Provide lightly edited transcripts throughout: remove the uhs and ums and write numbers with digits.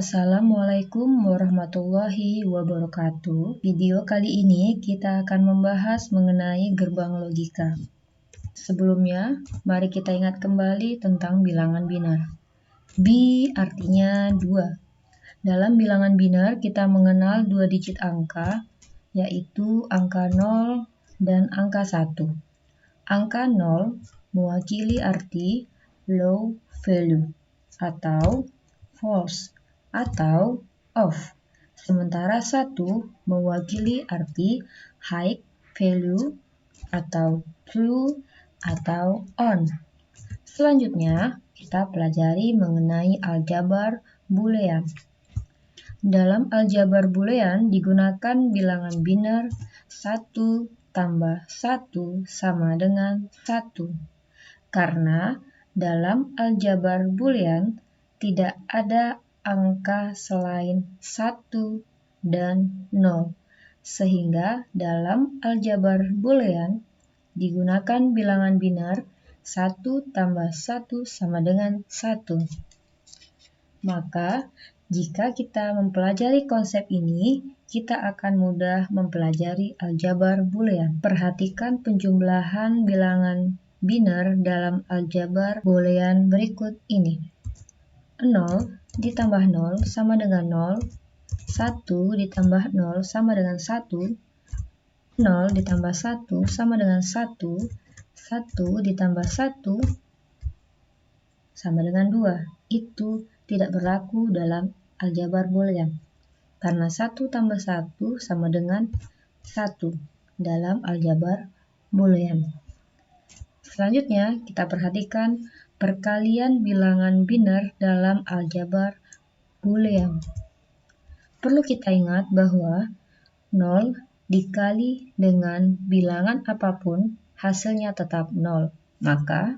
Assalamualaikum warahmatullahi wabarakatuh. Video kali ini kita akan membahas mengenai gerbang logika. Sebelumnya, mari kita ingat kembali tentang bilangan binar. Bi artinya 2. Dalam bilangan binar kita mengenal 2 digit angka, yaitu angka 0 dan angka 1. Angka 0 mewakili arti low value atau false atau off. Sementara 1 mewakili arti high value atau true atau on. Selanjutnya, kita pelajari mengenai aljabar boolean. Dalam aljabar boolean digunakan bilangan binar 1 tambah 1 sama dengan 1. Karena dalam aljabar boolean tidak ada angka selain 1 dan 0. Sehingga dalam aljabar boolean digunakan bilangan binar 1 tambah 1 sama dengan 1. Maka, jika kita mempelajari konsep ini, kita akan mudah mempelajari aljabar boolean. Perhatikan penjumlahan bilangan binar dalam aljabar boolean berikut ini. 0 ditambah 0 sama dengan 0, 1 ditambah 0 sama dengan 1, 0 ditambah 1 sama dengan 1, 1 ditambah 1 sama dengan 2. Itu tidak berlaku dalam aljabar boolean, karena 1 tambah 1 sama dengan 1 dalam aljabar boolean. Selanjutnya, kita perhatikan perkalian bilangan binar dalam aljabar boolean. Perlu kita ingat bahwa 0 dikali dengan bilangan apapun hasilnya tetap 0. Maka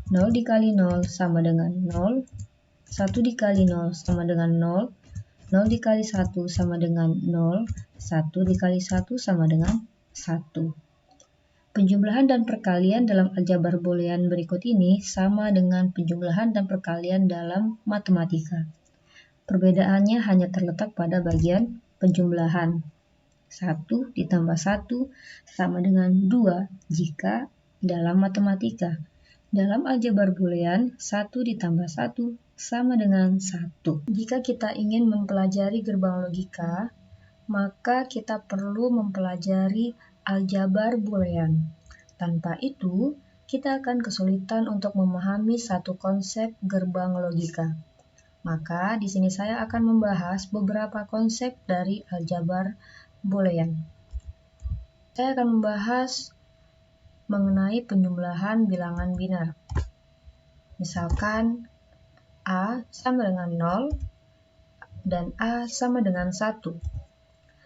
0 dikali 0 sama dengan 0, 1 dikali 0 sama dengan 0, 0 dikali 1 sama dengan 0, 1 dikali 1 sama dengan 1. Penjumlahan dan perkalian dalam aljabar boolean berikut ini sama dengan penjumlahan dan perkalian dalam matematika. Perbedaannya hanya terletak pada bagian penjumlahan. 1 ditambah 1 sama dengan 2 jika dalam matematika. Dalam aljabar boolean, 1 ditambah 1 sama dengan 1. Jika kita ingin mempelajari gerbang logika, maka kita perlu mempelajari aljabar boolean. Tanpa itu, kita akan kesulitan untuk memahami satu konsep gerbang logika. Maka di sini saya akan membahas beberapa konsep dari aljabar boolean. Saya akan membahas mengenai penjumlahan bilangan binar. Misalkan A sama dengan 0 dan A sama dengan 1.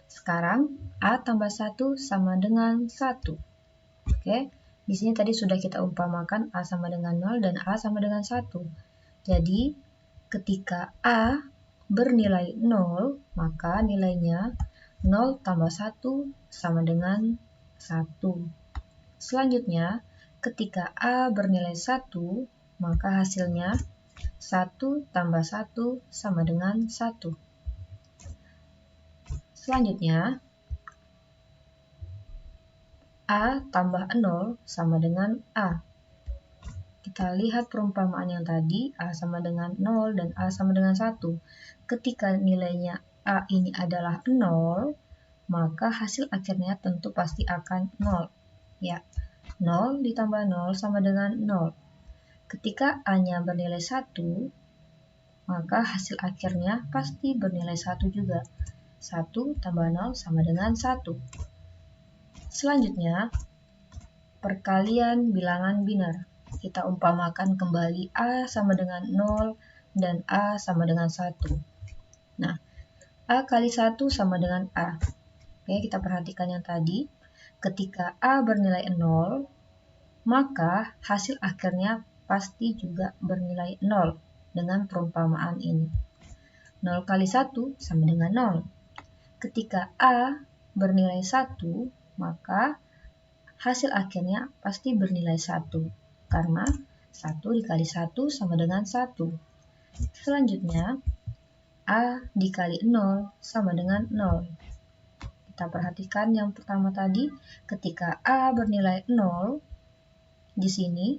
Sekarang A tambah 1 sama dengan 1. Oke, di sini tadi sudah kita umpamakan A sama dengan 0 dan A sama dengan 1. Jadi, ketika A bernilai 0, maka nilainya 0 tambah 1 sama dengan 1. Selanjutnya, ketika A bernilai 1, maka hasilnya 1 tambah 1 sama dengan 1. Selanjutnya, A tambah 0 sama dengan A. Kita lihat perumpamaan yang tadi, A sama dengan 0 dan A sama dengan 1. Ketika nilainya A ini adalah 0, maka hasil akhirnya tentu pasti akan 0. Ya, 0 ditambah 0 sama dengan 0. Ketika A-nya bernilai 1, maka hasil akhirnya pasti bernilai 1 juga. 1 tambah 0 sama dengan 1. Selanjutnya, perkalian bilangan binar. Kita umpamakan kembali A sama dengan 0 dan A sama dengan 1. Nah, A kali 1 sama dengan A. Oke, kita perhatikan yang tadi. Ketika A bernilai 0, maka hasil akhirnya pasti juga bernilai 0 dengan perumpamaan ini. 0 kali 1 sama dengan 0. Ketika A bernilai 1, maka hasil akhirnya pasti bernilai 1, karena 1 dikali 1 sama dengan 1. Selanjutnya, A dikali 0 sama dengan 0. Kita perhatikan yang pertama tadi, ketika A bernilai 0, di sini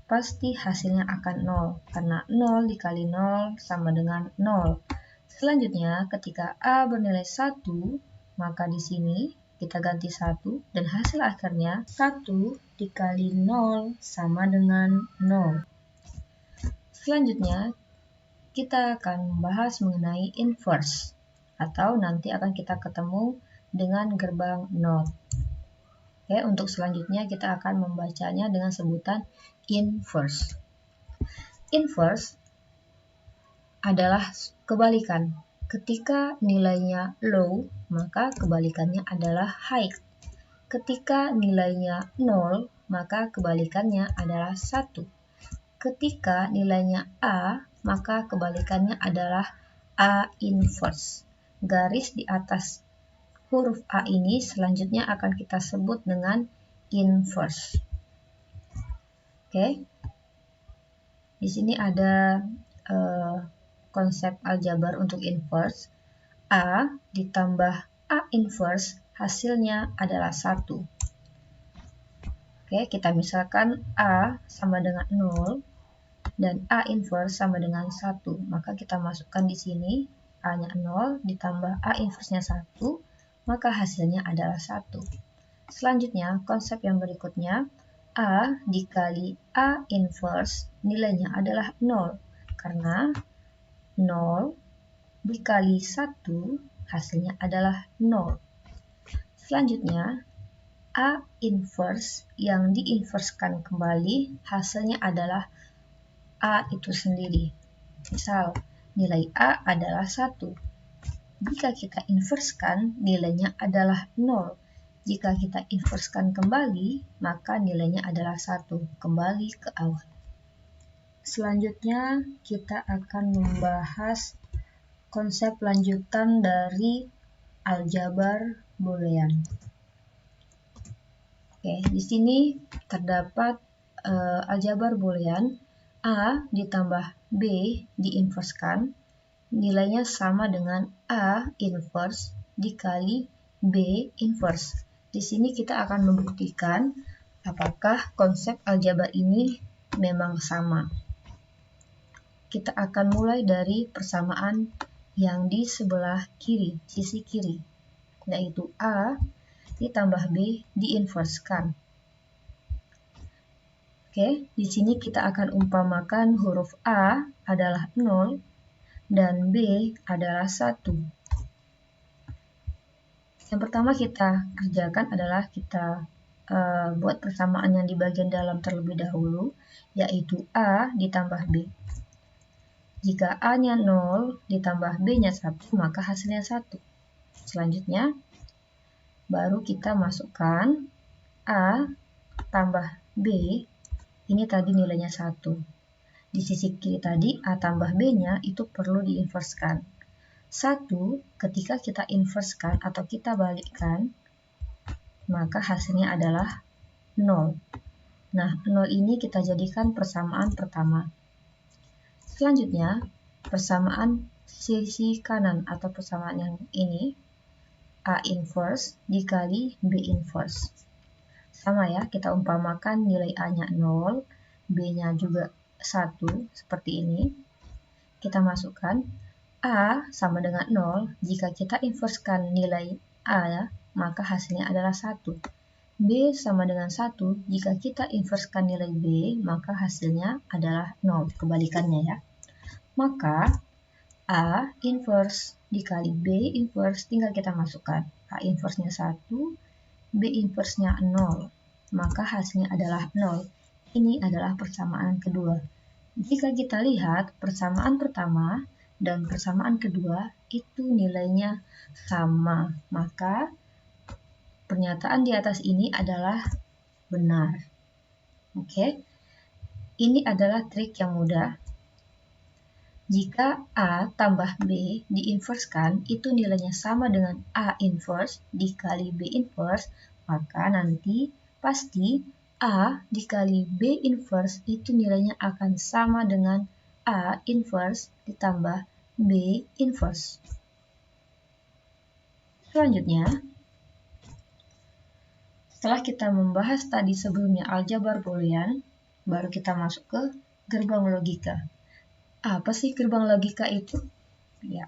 pasti hasilnya akan 0, karena 0 dikali 0 sama dengan 0. Selanjutnya, ketika A bernilai 1, maka di sini kita ganti 1, dan hasil akhirnya 1 dikali 0 sama dengan 0. Selanjutnya, kita akan membahas mengenai inverse, atau nanti akan kita ketemu dengan gerbang NOT. Oke, untuk selanjutnya kita akan membacanya dengan sebutan inverse. Inverse adalah kebalikan. Ketika nilainya low, maka kebalikannya adalah high. Ketika nilainya 0, maka kebalikannya adalah 1. Ketika nilainya A, maka kebalikannya adalah A inverse. Garis di atas huruf A ini selanjutnya akan kita sebut dengan inverse. Oke. Di sini ada konsep aljabar untuk inverse. A ditambah A inverse hasilnya adalah 1. Oke, kita misalkan A sama dengan 0 dan A inverse sama dengan 1. Maka kita masukkan di sini A-nya 0 ditambah A inverse-nya 1, maka hasilnya adalah 1. Selanjutnya, konsep yang berikutnya, A dikali A inverse nilainya adalah 0. Karena 0 dikali 1 hasilnya adalah 0. Selanjutnya, A inverse yang diinverskan kembali hasilnya adalah A itu sendiri. Misal, nilai A adalah 1. Jika kita inverskan, nilainya adalah 0. Jika kita inverskan kembali, maka nilainya adalah 1. Kembali ke awal. Selanjutnya, kita akan membahas konsep lanjutan dari aljabar boolean. Oke, di sini terdapat aljabar boolean A ditambah B diinverskan, nilainya sama dengan A inverse dikali B inverse. Di sini kita akan membuktikan apakah konsep aljabar ini memang sama. Kita akan mulai dari persamaan yang di sebelah kiri, sisi kiri, yaitu A ditambah B diinverskan. Oke, di sini kita akan umpamakan huruf A adalah 0 dan B adalah 1. Yang pertama kita kerjakan adalah kita buat persamaan yang di bagian dalam terlebih dahulu, yaitu A ditambah B. Jika A-nya 0 ditambah B-nya 1, maka hasilnya 1. Selanjutnya, baru kita masukkan A tambah B, ini tadi nilainya 1. Di sisi kiri tadi, A tambah B-nya itu perlu diinverskan. 1, ketika kita inverskan atau kita balikkan, maka hasilnya adalah 0. Nah, 0 ini kita jadikan persamaan pertama. Selanjutnya, persamaan sisi kanan atau persamaan yang ini, A inverse dikali B inverse. Sama ya, kita umpamakan nilai A-nya 0, B-nya juga 1, seperti ini. Kita masukkan A sama dengan 0, jika kita inverskan nilai A, maka hasilnya adalah 1. B sama dengan 1, jika kita inverskan nilai B, maka hasilnya adalah 0, kebalikannya ya. Maka A inverse dikali B inverse tinggal kita masukkan. A inverse-nya 1, B inverse-nya 0, maka hasilnya adalah 0. Ini adalah persamaan kedua. Jika kita lihat persamaan pertama dan persamaan kedua itu nilainya sama, maka pernyataan di atas ini adalah benar. Oke, ini adalah trik yang mudah. Jika A tambah B diinverskan, itu nilainya sama dengan A inverse dikali B inverse, maka nanti pasti A dikali B inverse itu nilainya akan sama dengan A inverse ditambah B inverse. Selanjutnya, setelah kita membahas tadi sebelumnya aljabar boolean, baru kita masuk ke gerbang logika. Apa sih gerbang logika itu? Ya,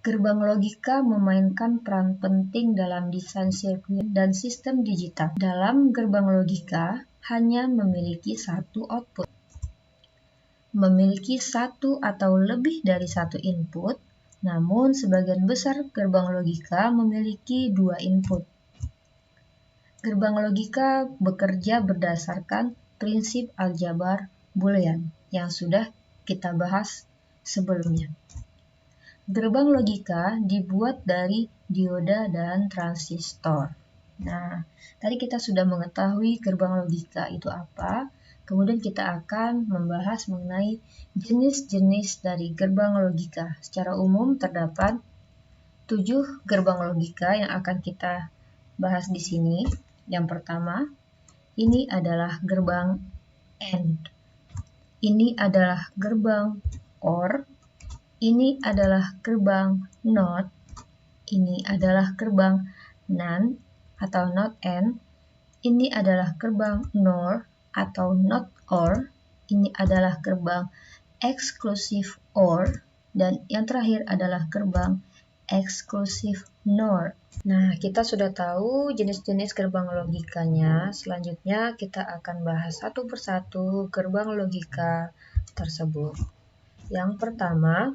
gerbang logika memainkan peran penting dalam desain sirkuit dan sistem digital. Dalam gerbang logika hanya memiliki satu output. Memiliki satu atau lebih dari satu input, namun sebagian besar gerbang logika memiliki dua input. Gerbang logika bekerja berdasarkan prinsip aljabar boolean yang sudah kita bahas sebelumnya. Gerbang logika dibuat dari dioda dan transistor. Nah, tadi kita sudah mengetahui gerbang logika itu apa. Kemudian kita akan membahas mengenai jenis-jenis dari gerbang logika. Secara umum terdapat 7 gerbang logika yang akan kita bahas di sini. Yang pertama, ini adalah gerbang AND. Ini adalah gerbang OR. Ini adalah gerbang NOT, ini adalah gerbang NAND atau NOT AND, ini adalah gerbang NOR atau NOT OR, ini adalah gerbang eksklusif OR, dan yang terakhir adalah gerbang eksklusif NOR. Nah, kita sudah tahu jenis-jenis gerbang logikanya. Selanjutnya kita akan bahas satu persatu gerbang logika tersebut. Yang pertama,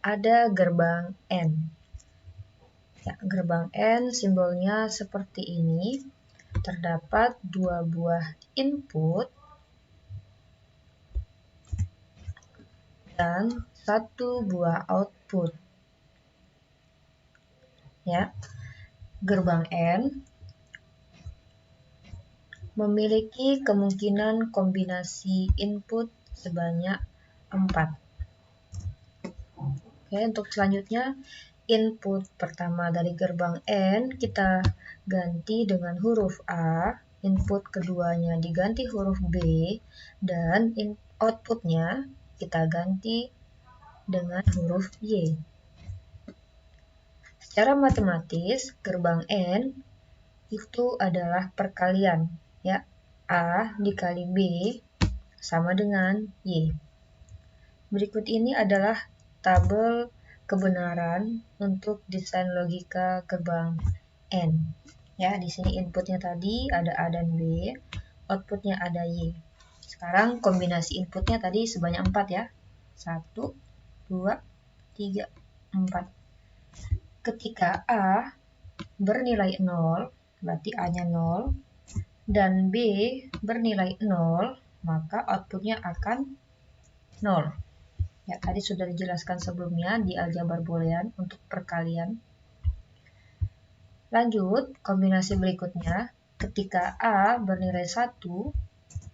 ada gerbang AND. Ya, gerbang AND simbolnya seperti ini. Terdapat dua buah input dan satu buah output. Ya, gerbang AND memiliki kemungkinan kombinasi input sebanyak 4. Oke, untuk selanjutnya, input pertama dari gerbang AND kita ganti dengan huruf A, input keduanya diganti huruf B, dan outputnya kita ganti dengan huruf Y. Secara matematis, gerbang AND itu adalah perkalian, ya, A dikali B sama dengan Y. Berikut ini adalah tabel kebenaran untuk desain logika gerbang AND. Ya, di sini inputnya tadi ada A dan B, outputnya ada Y. Sekarang kombinasi inputnya tadi sebanyak 4 ya. 1, 2, 3, 4. Ketika A bernilai 0, berarti A-nya 0, dan B bernilai 0, maka outputnya akan 0. Ya, tadi sudah dijelaskan sebelumnya di aljabar boolean untuk perkalian. Lanjut, kombinasi berikutnya, ketika A bernilai 1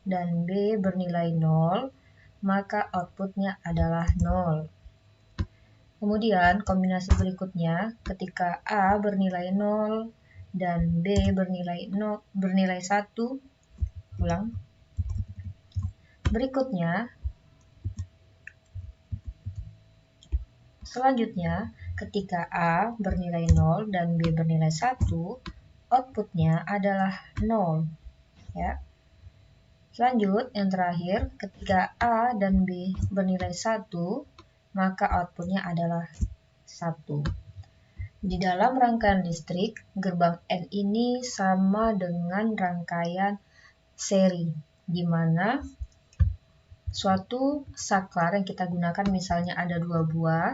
dan B bernilai 0, maka outputnya adalah 0. Kemudian, kombinasi berikutnya, ketika A bernilai 0 dan B bernilai 1, ulang. Berikutnya, selanjutnya, ketika A bernilai 0 dan B bernilai 1, outputnya adalah 0. Ya. Lanjut, yang terakhir, ketika A dan B bernilai 1, maka outputnya adalah 1. Di dalam rangkaian listrik, gerbang AND ini sama dengan rangkaian seri, di mana suatu saklar yang kita gunakan misalnya ada 2 buah,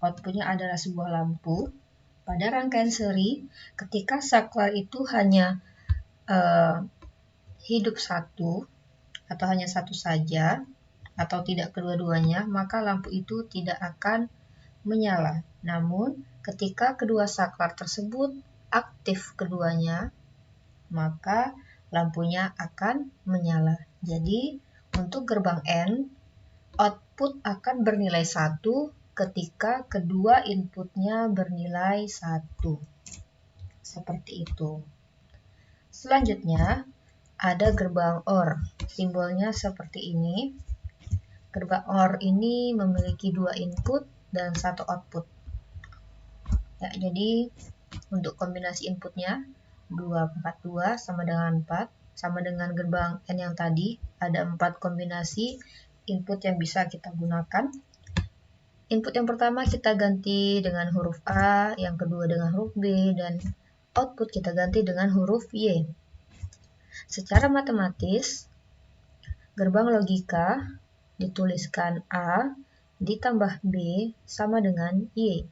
outputnya adalah sebuah lampu. Pada rangkaian seri, ketika saklar itu hanya hidup satu atau hanya satu saja, atau tidak kedua-duanya, maka lampu itu tidak akan menyala. Namun, ketika kedua saklar tersebut aktif keduanya, maka lampunya akan menyala. Jadi, untuk gerbang AND, output akan bernilai 1 ketika kedua inputnya bernilai 1. Seperti itu. Selanjutnya, ada gerbang OR. Simbolnya seperti ini. Gerbang OR ini memiliki 2 input dan 1 output. Ya, jadi untuk kombinasi inputnya 242 sama dengan 4, sama dengan gerbang N yang tadi, ada 4 kombinasi input yang bisa kita gunakan. Input yang pertama kita ganti dengan huruf A, yang kedua dengan huruf B, dan output kita ganti dengan huruf Y. Secara matematis, gerbang logika dituliskan A ditambah B sama dengan Y.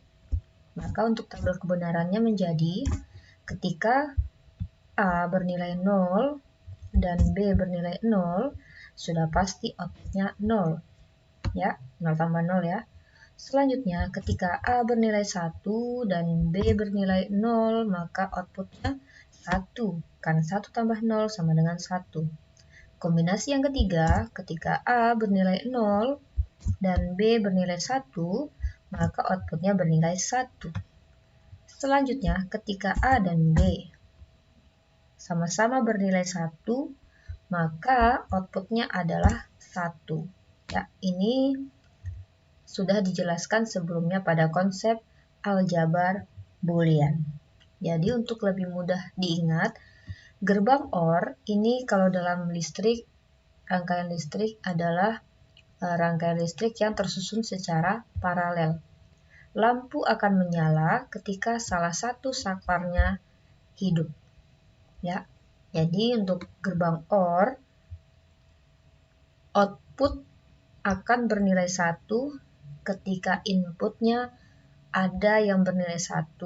Maka untuk tabel kebenarannya menjadi ketika A bernilai 0 dan B bernilai 0, sudah pasti outputnya 0. Ya, 0 tambah 0 ya. Selanjutnya, ketika A bernilai 1 dan B bernilai 0, maka outputnya 1. Karena 1 tambah 0 sama dengan 1. Kombinasi yang ketiga, ketika A bernilai 0 dan B bernilai 1, maka outputnya bernilai 1. Selanjutnya, ketika A dan B sama-sama bernilai 1, maka outputnya adalah 1. Ya, ini sudah dijelaskan sebelumnya pada konsep aljabar boolean. Jadi untuk lebih mudah diingat, gerbang OR ini kalau dalam listrik, rangkaian listrik adalah rangkaian listrik yang tersusun secara paralel. Lampu akan menyala ketika salah satu saklarnya hidup. Ya. Jadi untuk gerbang OR, output akan bernilai 1 ketika inputnya ada yang bernilai 1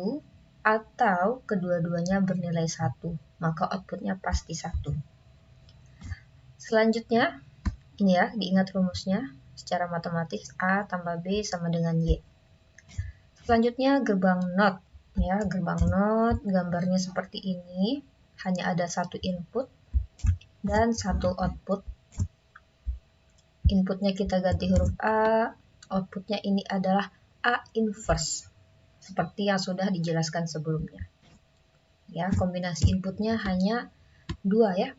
atau kedua-duanya bernilai 1, maka outputnya pasti 1. Selanjutnya, ini ya, diingat rumusnya secara matematis A tambah B sama dengan Y. Selanjutnya gerbang NOT. Ya, gerbang NOT gambarnya seperti ini, hanya ada 1 input dan 1 output. Inputnya kita ganti huruf A, outputnya ini adalah A inverse, seperti yang sudah dijelaskan sebelumnya. Ya, kombinasi inputnya hanya 2 ya.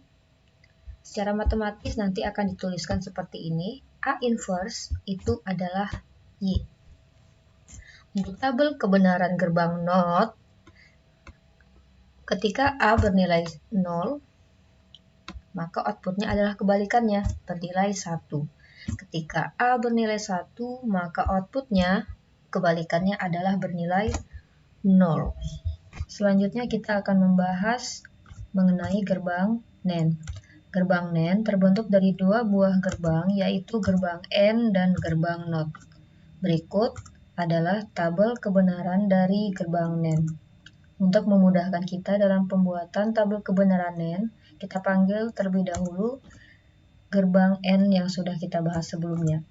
Secara matematis nanti akan dituliskan seperti ini. A inverse itu adalah Y. Untuk tabel kebenaran gerbang NOT, ketika A bernilai 0, maka outputnya adalah kebalikannya, bernilai 1. Ketika A bernilai 1, maka outputnya kebalikannya adalah bernilai 0. Selanjutnya kita akan membahas mengenai gerbang NAND. Gerbang NAND terbentuk dari 2 buah gerbang, yaitu gerbang AND dan gerbang NOT. Berikut adalah tabel kebenaran dari gerbang NAND. Untuk memudahkan kita dalam pembuatan tabel kebenaran NAND, kita panggil terlebih dahulu gerbang AND yang sudah kita bahas sebelumnya.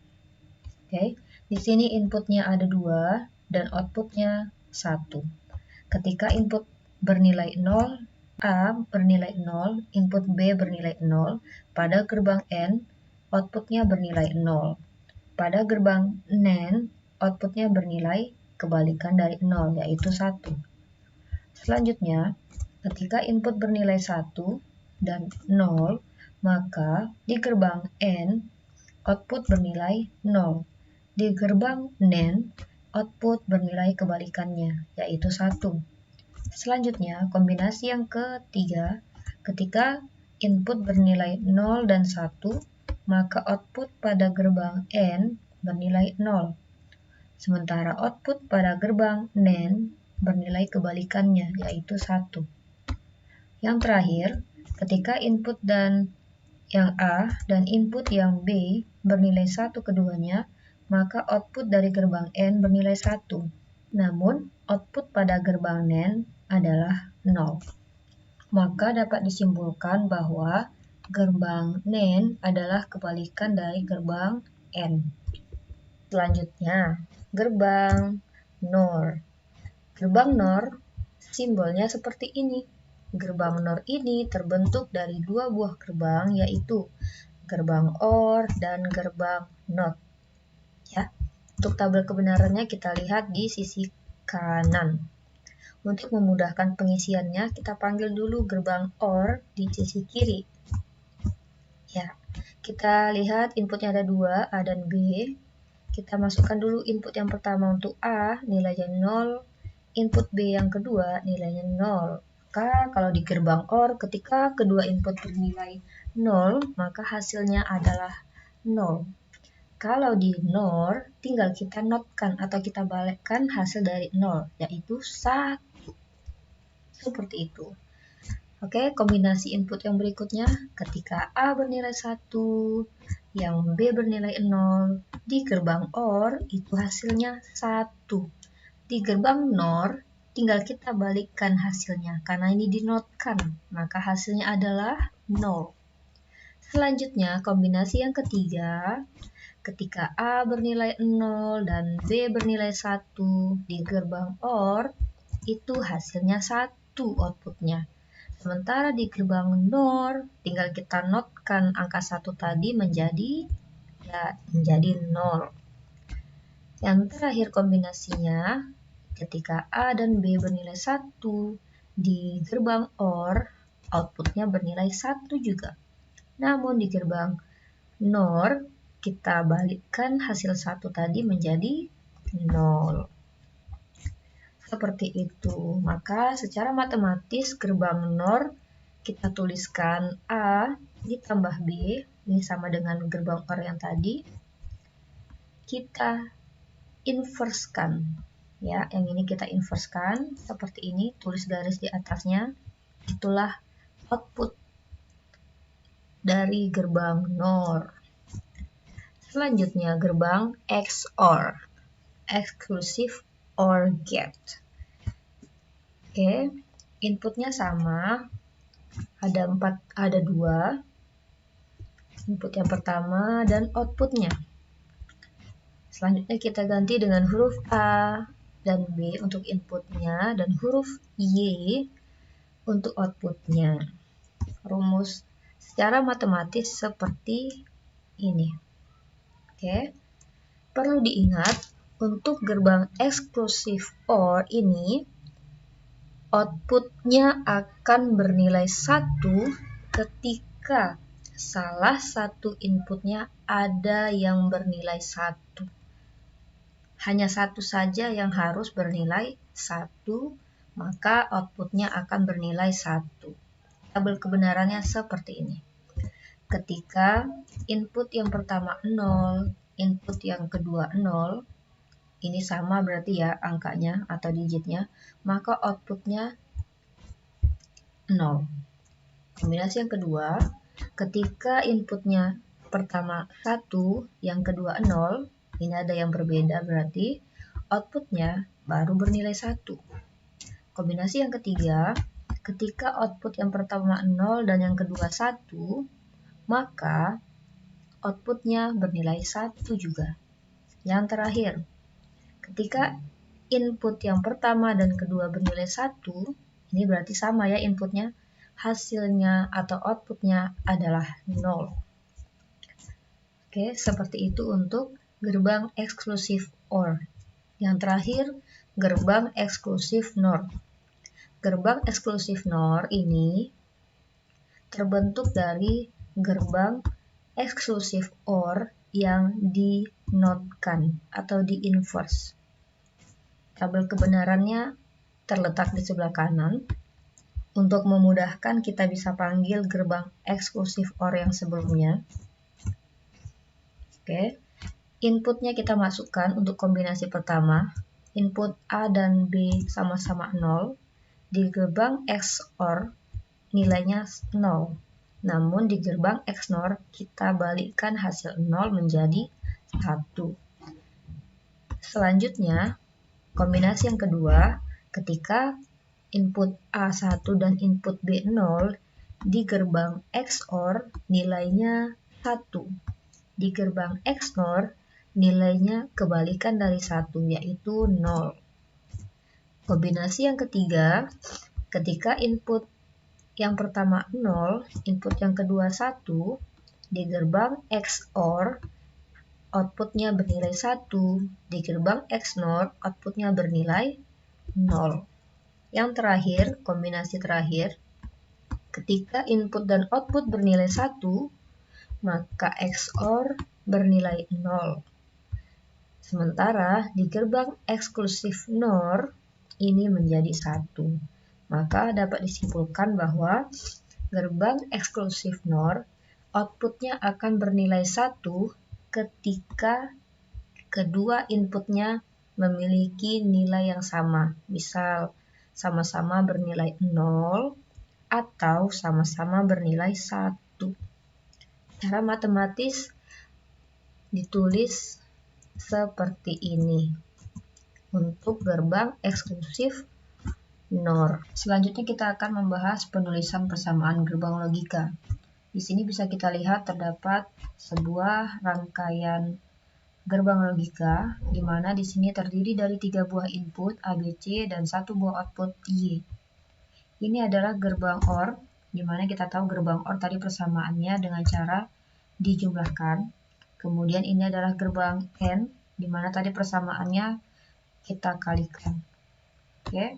Oke, di sini inputnya ada 2 dan outputnya 1. Ketika input bernilai 0, A bernilai 0, input B bernilai 0, pada gerbang AND, outputnya bernilai 0. Pada gerbang NAND, outputnya bernilai kebalikan dari 0, yaitu 1. Selanjutnya, ketika input bernilai 1 dan 0, maka di gerbang AND, output bernilai 0. Di gerbang NAND, output bernilai kebalikannya, yaitu 1. Selanjutnya, kombinasi yang ketiga, ketika input bernilai 0 dan 1, maka output pada gerbang AND bernilai 0. Sementara output pada gerbang NAND bernilai kebalikannya, yaitu 1. Yang terakhir, ketika input dan yang A dan input yang B bernilai 1 keduanya, maka output dari gerbang AND bernilai 1. Namun, output pada gerbang NAND adalah 0. Maka dapat disimpulkan bahwa gerbang NAND adalah kebalikan dari gerbang AND. Selanjutnya, gerbang NOR. Gerbang NOR simbolnya seperti ini. Gerbang NOR ini terbentuk dari 2 buah gerbang, yaitu gerbang OR dan gerbang NOT. Ya, untuk tabel kebenarannya kita lihat di sisi kanan. Untuk memudahkan pengisiannya, kita panggil dulu gerbang OR di sisi kiri. Ya, Kita lihat inputnya ada dua, A dan B. Kita masukkan dulu input yang pertama untuk A, nilainya 0. Input B yang kedua, nilainya 0. Maka kalau di gerbang OR, ketika kedua input bernilai 0, maka hasilnya adalah 0. Kalau di NOR, tinggal kita notkan atau kita balikkan hasil dari 0, yaitu 1. Seperti itu. Oke, kombinasi input yang berikutnya, ketika A bernilai 1, yang B bernilai 0, di gerbang OR itu hasilnya 1. Di gerbang NOR, tinggal kita balikkan hasilnya, karena ini dinotkan, maka hasilnya adalah 0. Selanjutnya, kombinasi yang ketiga, ketika A bernilai 0 dan B bernilai 1 di gerbang OR, itu hasilnya 1 outputnya. Sementara di gerbang NOR, tinggal kita notkan angka 1 tadi menjadi 0. Yang terakhir kombinasinya, ketika A dan B bernilai 1 di gerbang OR, outputnya bernilai 1 juga. Namun di gerbang NOR, kita balikkan hasil 1 tadi menjadi 0. Seperti itu. Maka secara matematis gerbang NOR kita tuliskan A ditambah B, ini sama dengan gerbang OR yang tadi. Kita inverskan. Ya, yang ini kita inverskan seperti ini, tulis garis di atasnya. Itulah output dari gerbang NOR. Selanjutnya gerbang XOR, exclusive OR gate. Oke, inputnya sama, ada dua, input yang pertama dan outputnya. Selanjutnya kita ganti dengan huruf A dan B untuk inputnya dan huruf Y untuk outputnya. Rumus secara matematis seperti ini. Oke, perlu diingat untuk gerbang exclusive OR ini outputnya akan bernilai 1 ketika salah satu inputnya ada yang bernilai 1. Hanya satu saja yang harus bernilai 1, maka outputnya akan bernilai 1. Tabel kebenarannya seperti ini. Ketika input yang pertama 0, input yang kedua 0, ini sama berarti ya angkanya atau digitnya, maka outputnya 0. Kombinasi yang kedua, ketika inputnya pertama 1, yang kedua 0, ini ada yang berbeda berarti outputnya baru bernilai 1. Kombinasi yang ketiga, ketika output yang pertama 0 dan yang kedua 1, maka outputnya bernilai 1 juga. Yang terakhir, ketika input yang pertama dan kedua bernilai 1, ini berarti sama ya inputnya, hasilnya atau outputnya adalah 0. Oke, seperti itu untuk gerbang eksklusif OR. Yang terakhir, gerbang eksklusif NOR. Gerbang eksklusif NOR ini terbentuk dari gerbang eksklusif OR yang dinotkan atau di-inverse. Tabel kebenarannya terletak di sebelah kanan. Untuk memudahkan kita bisa panggil gerbang eksklusif OR yang sebelumnya. Oke, inputnya kita masukkan untuk kombinasi pertama. Input A dan B sama-sama 0. Di gerbang XOR nilainya 0. Namun di gerbang XNOR kita balikkan hasil 0 menjadi 1. Selanjutnya, kombinasi yang kedua, ketika input A1 dan input B0 di gerbang XOR nilainya 1. Di gerbang XNOR nilainya kebalikan dari 1 yaitu 0. Kombinasi yang ketiga, ketika input yang pertama 0, input yang kedua 1, di gerbang XOR outputnya bernilai 1, di gerbang XNOR outputnya bernilai 0. Yang terakhir, kombinasi terakhir, ketika input dan output bernilai 1, maka XOR bernilai 0. Sementara di gerbang eksklusif NOR ini menjadi 1. Maka dapat disimpulkan bahwa gerbang eksklusif NOR outputnya akan bernilai 1 ketika kedua inputnya memiliki nilai yang sama. Misal sama-sama bernilai 0 atau sama-sama bernilai 1. Cara matematis ditulis seperti ini untuk gerbang eksklusif NOR. Selanjutnya kita akan membahas penulisan persamaan gerbang logika. Di sini bisa kita lihat terdapat sebuah rangkaian gerbang logika, di mana di sini terdiri dari 3 buah input ABC dan 1 buah output Y. Ini adalah gerbang OR, di mana kita tahu gerbang OR tadi persamaannya dengan cara dijumlahkan. Kemudian ini adalah gerbang AND, di mana tadi persamaannya kita kalikan. Oke.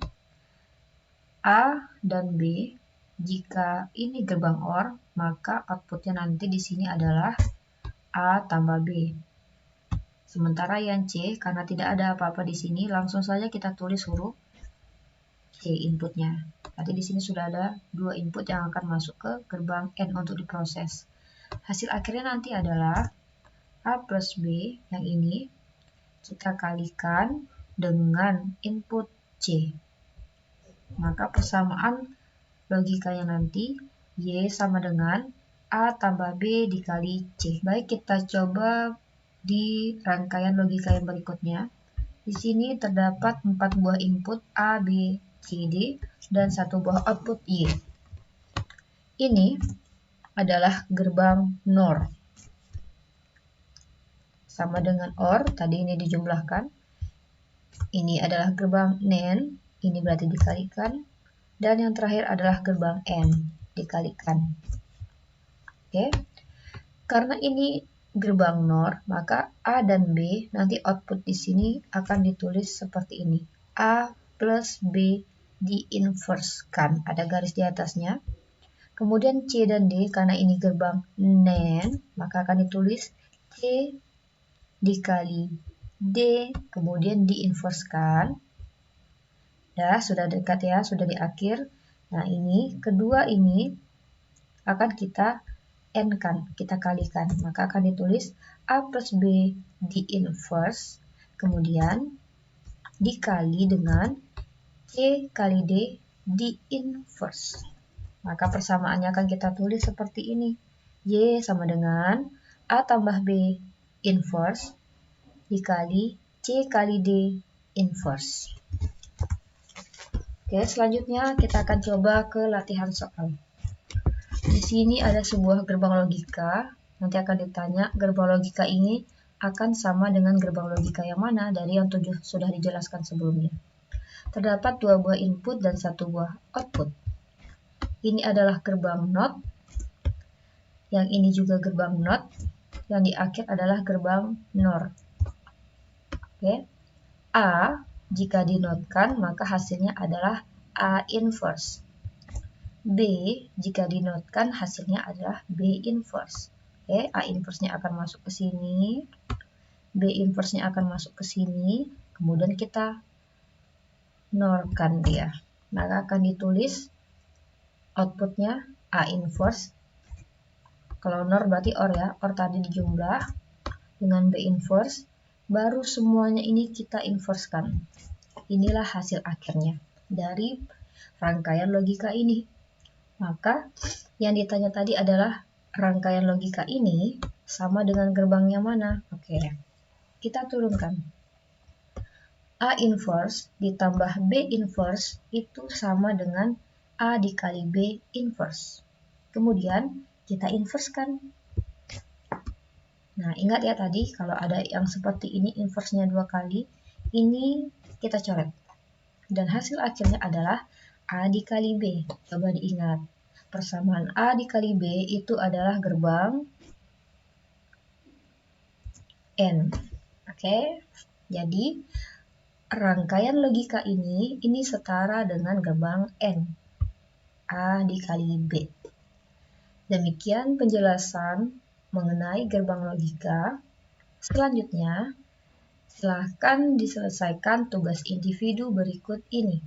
A dan B, jika ini gerbang OR, maka outputnya nanti di sini adalah A tambah B. Sementara yang C, karena tidak ada apa-apa di sini, langsung saja kita tulis huruf C inputnya. Tadi di sini sudah ada 2 input yang akan masuk ke gerbang AND untuk diproses. Hasil akhirnya nanti adalah A plus B yang ini kita kalikan dengan input C. Maka persamaan logikanya nanti Y sama dengan A tambah B dikali C. Baik, kita coba di rangkaian logika yang berikutnya. Di sini terdapat 4 buah input A, B, C, D, dan 1 buah output Y. Ini adalah gerbang NOR. Sama dengan OR, tadi ini dijumlahkan. Ini adalah gerbang NAND, ini berarti dikalikan. Dan yang terakhir adalah gerbang AND, dikalikan. Oke. Karena ini gerbang NOR, maka A dan B nanti output di sini akan ditulis seperti ini. A plus B diinverskan, ada garis di atasnya. Kemudian C dan D, karena ini gerbang NAND, maka akan ditulis C dikali D, kemudian diinverskan. Ya, sudah dekat ya, sudah di akhir. Nah, ini kedua ini akan kita N-kan, kita kalikan. Maka akan ditulis A plus B diinverse, kemudian dikali dengan C kali D diinverse. Maka persamaannya akan kita tulis seperti ini. Y sama dengan A tambah B inverse dikali C kali D inverse. Oke, selanjutnya kita akan coba ke latihan soal. Di sini ada sebuah gerbang logika. Nanti akan ditanya gerbang logika ini akan sama dengan gerbang logika yang mana dari yang sudah dijelaskan sebelumnya. Terdapat 2 buah input dan 1 buah output. Ini adalah gerbang NOT. Yang ini juga gerbang NOT. Yang di akhir adalah gerbang NOR. Oke. A jika dinotkan maka hasilnya adalah A inverse. B jika dinotkan hasilnya adalah B inverse. Oke, A inverse-nya akan masuk ke sini. B inverse-nya akan masuk ke sini. Kemudian kita NOR-kan dia. Maka akan ditulis outputnya A inverse. Kalau NOR berarti OR ya. OR tadi dijumlah dengan B inverse. Baru semuanya ini kita inverse-kan. Inilah hasil akhirnya dari rangkaian logika ini. Maka yang ditanya tadi adalah rangkaian logika ini sama dengan gerbangnya mana? Oke, kita turunkan. A inverse ditambah B inverse itu sama dengan A dikali B inverse. Kemudian kita inverse-kan. Nah, ingat ya tadi kalau ada yang seperti ini inverse-nya 2 kali, ini kita coret. Dan hasil akhirnya adalah A dikali B. Coba diingat. Persamaan A dikali B itu adalah gerbang N. Oke. Jadi rangkaian logika ini setara dengan gerbang N. A dikali B. Demikian penjelasan mengenai gerbang logika. Selanjutnya, silahkan diselesaikan tugas individu berikut ini.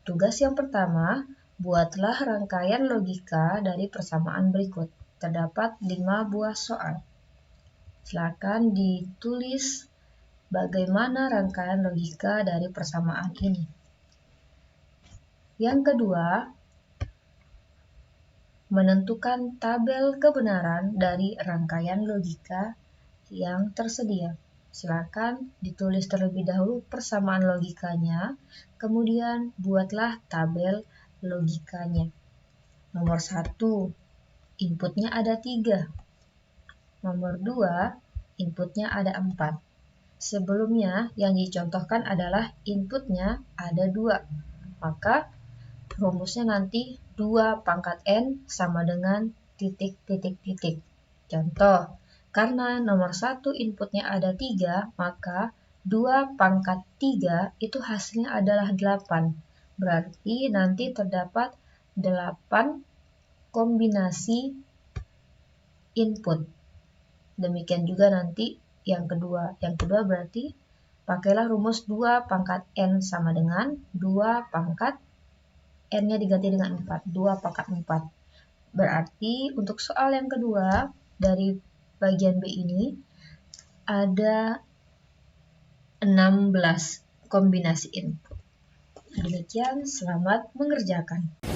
Tugas yang pertama, buatlah rangkaian logika dari persamaan berikut. Terdapat 5 buah soal. Silakan ditulis bagaimana rangkaian logika dari persamaan ini. Yang kedua, menentukan tabel kebenaran dari rangkaian logika yang tersedia. Silakan ditulis terlebih dahulu persamaan logikanya, kemudian buatlah tabel logikanya. Nomor 1, inputnya ada 3. Nomor 2, inputnya ada 4. Sebelumnya yang dicontohkan adalah inputnya ada 2. Maka rumusnya nanti 2 pangkat N sama dengan titik. Contoh, karena nomor 1 inputnya ada 3, maka 2 pangkat 3 itu hasilnya adalah 8. Berarti nanti terdapat 8 kombinasi input. Demikian juga nanti yang kedua. Yang kedua berarti pakailah rumus 2 pangkat N sama dengan 2 pangkat N-nya diganti dengan 4, 2 pangkat 4. Berarti untuk soal yang kedua dari bagian B ini ada 16 kombinasi input. Demikian, selamat mengerjakan.